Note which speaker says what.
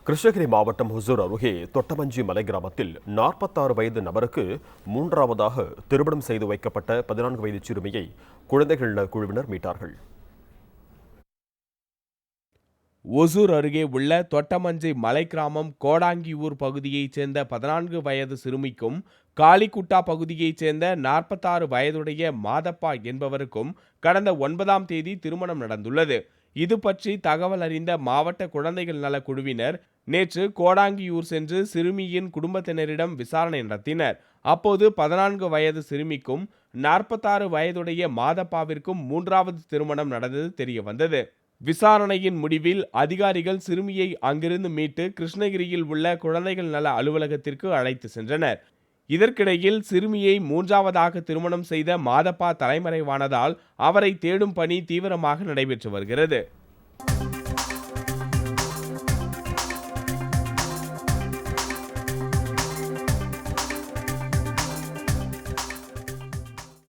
Speaker 1: கிருஷ்ணகிரி மாவட்டம் ஹொசூர் அருகே தொட்டமஞ்சி மலை கிராமத்தில் 46 வயது நபருக்கு மூன்றாவதாக திருமணம் செய்து வைக்கப்பட்ட 14 வயது சிறுமியை குழந்தைகள் நல குழுவினர் மீட்டார்கள்.
Speaker 2: ஒசூர் அருகே உள்ள தொட்டமஞ்சி மலை கிராமம் கோடாங்கியூர் பகுதியைச் சேர்ந்த 14 வயது சிறுமிக்கும் காளிக்குட்டா பகுதியைச் சேர்ந்த 46 வயதுடைய மாதப்பா என்பவருக்கும் கடந்த 9ஆம் தேதி திருமணம் நடந்துள்ளது. இது பற்றி தகவல் அறிந்த மாவட்ட குழந்தைகள் நல குழுவினர் நேற்று கோடாங்கியூர் சென்று சிறுமியின் குடும்பத்தினரிடம் விசாரணை நடத்தினர். அப்போது 14 வயது சிறுமிக்கும் 46 வயதுடைய மாதப்பாவிற்கும் மூன்றாவது திருமணம் நடந்தது தெரிய வந்தது. விசாரணையின் முடிவில் அதிகாரிகள் சிறுமியை அங்கிருந்து மீட்டு கிருஷ்ணகிரியில் உள்ள குழந்தைகள் நல அலுவலகத்திற்கு அழைத்து சென்றனர். இதற்கிடையில் சிறுமியை மூன்றாவதாக திருமணம் செய்த மாதப்பா தலைமறைவானதால் அவரை தேடும் பணி தீவிரமாக நடைபெற்று வருகிறது.